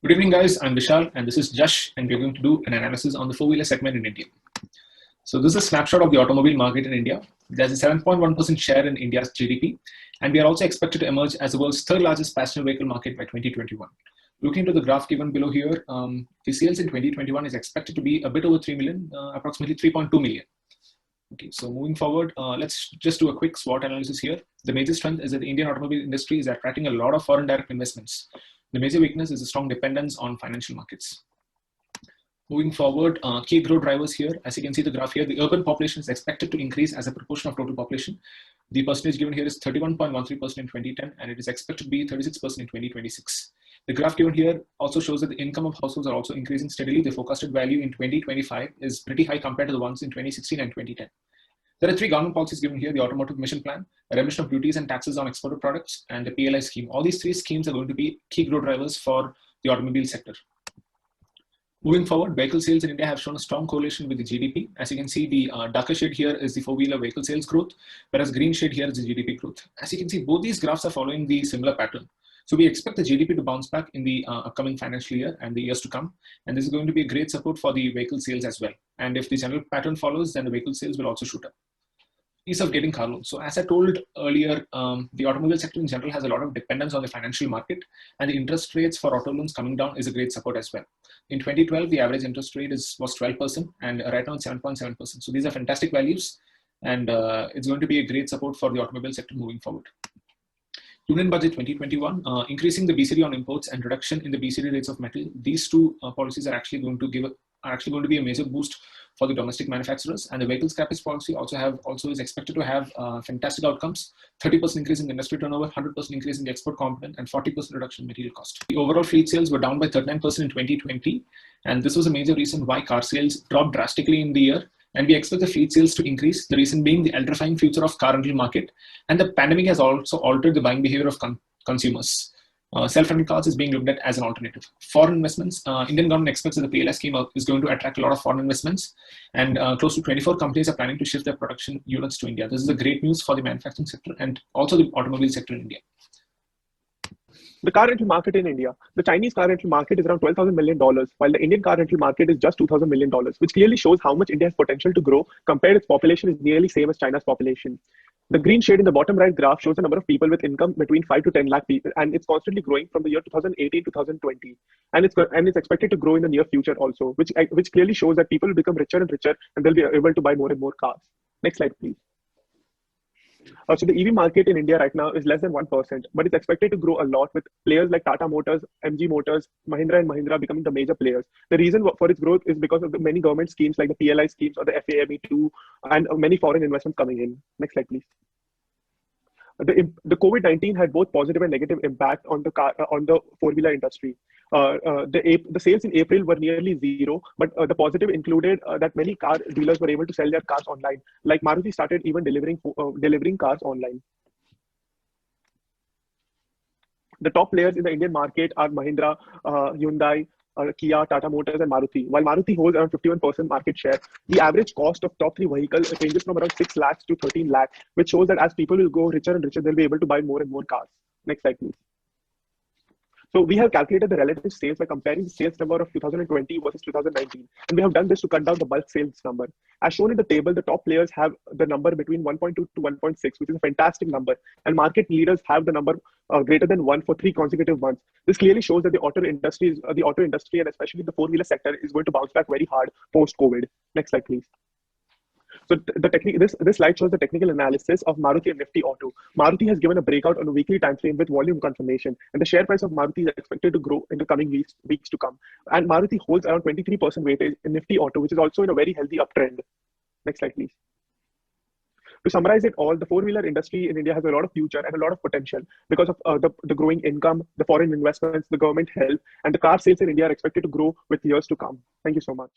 Good evening, guys. I'm Vishal, and this is Jash, and we're going to do an analysis on the four-wheeler segment in India. So this is a snapshot of the automobile market in India. There's a 7.1% share in India's GDP, and we are also expected to emerge as the world's third largest passenger vehicle market by 2021. Looking to the graph given below here, the sales in 2021 is expected to be a bit over 3 million, approximately 3.2 million. Okay, so moving forward, let's just do a quick SWOT analysis here. The major strength is that the Indian automobile industry is attracting a lot of foreign direct investments. The major weakness is a strong dependence on financial markets. Moving forward, key growth drivers here, as you can see the graph here, the urban population is expected to increase as a proportion of total population. The percentage given here is 31.13% in 2010, and it is expected to be 36% in 2026. The graph given here also shows that the income of households are also increasing steadily. The forecasted value in 2025 is pretty high compared to the ones in 2016 and 2010. There are three government policies given here: the Automotive Mission Plan, a remission of duties and taxes on exported products, and the PLI scheme. All these three schemes are going to be key growth drivers for the automobile sector. Moving forward, vehicle sales in India have shown a strong correlation with the GDP. As you can see, the darker shade here is the four-wheeler vehicle sales growth, whereas green shade here is the GDP growth. As you can see, both these graphs are following the similar pattern. So we expect the GDP to bounce back in the upcoming financial year and the years to come. And this is going to be a great support for the vehicle sales as well. And if the general pattern follows, then the vehicle sales will also shoot up. Ease of getting car loans. So as I told earlier, the automobile sector in general has a lot of dependence on the financial market, and the interest rates for auto loans coming down is a great support as well. In 2012, the average interest rate was 12%, and right now it's 7.7%. So these are fantastic values, and it's going to be a great support for the automobile sector moving forward. Union Budget 2021, increasing the BCD on imports and reduction in the BCD rates of metal. These two policies are actually going to be a major boost for the domestic manufacturers, and the vehicle scrappage policy also is expected to have fantastic outcomes: 30% increase in the industry turnover, 100% increase in the export component, and 40% reduction in material cost. The overall fleet sales were down by 39% in 2020, and this was a major reason why car sales dropped drastically in the year. And we expect the fleet sales to increase, the reason being the electrifying future of car rental market, and the pandemic has also altered the buying behavior of consumers. Self-rental cars is being looked at as an alternative. Foreign investments, Indian government expects that the PLI scheme is going to attract a lot of foreign investments, and close to 24 companies are planning to shift their production units to India. This is a great news for the manufacturing sector and also the automobile sector in India. The car rental market in India. The Chinese car rental market is around $12,000 million, while the Indian car rental market is just $2,000 million, which clearly shows how much India has potential to grow compared its population is nearly same as China's population. The green shade in the bottom right graph shows the number of people with income between 5 to 10 lakh people, and it's constantly growing from the year 2018 to 2020, and it's expected to grow in the near future also, which clearly shows that people will become richer and richer, and they'll be able to buy more and more cars. Next slide, please. So the EV market in India right now is less than 1%, but it's expected to grow a lot with players like Tata Motors, MG Motors, Mahindra & Mahindra becoming the major players. The reason for its growth is because of the many government schemes like the PLI schemes or the FAME2 and many foreign investments coming in. Next slide, please. The COVID-19 had both positive and negative impact on the four-wheeler industry. The sales in April were nearly zero, but the positive included that many car dealers were able to sell their cars online. Like Maruti started even delivering cars online. The top players in the Indian market are Mahindra, Hyundai, Kia, Tata Motors, and Maruti. While Maruti holds around 51% market share, the average cost of top three vehicles ranges from around 6 lakhs to 13 lakhs, which shows that as people will go richer and richer, they'll be able to buy more and more cars. Next slide, please. So we have calculated the relative sales by comparing the sales number of 2020 versus 2019. And we have done this to cut down the bulk sales number. As shown in the table, the top players have the number between 1.2 to 1.6, which is a fantastic number. And market leaders have the number greater than 1 for 3 consecutive months. This clearly shows that the auto industry and especially the four-wheeler sector is going to bounce back very hard post-COVID. Next slide, please. So this slide shows the technical analysis of Maruti and Nifty Auto. Maruti has given a breakout on a weekly time frame with volume confirmation, and the share price of Maruti is expected to grow in the coming weeks to come. And Maruti holds around 23% weightage in Nifty Auto, which is also in a very healthy uptrend. Next slide, please. To summarize it all, the four-wheeler industry in India has a lot of future and a lot of potential because of the growing income, the foreign investments, the government help, and the car sales in India are expected to grow with years to come. Thank you so much.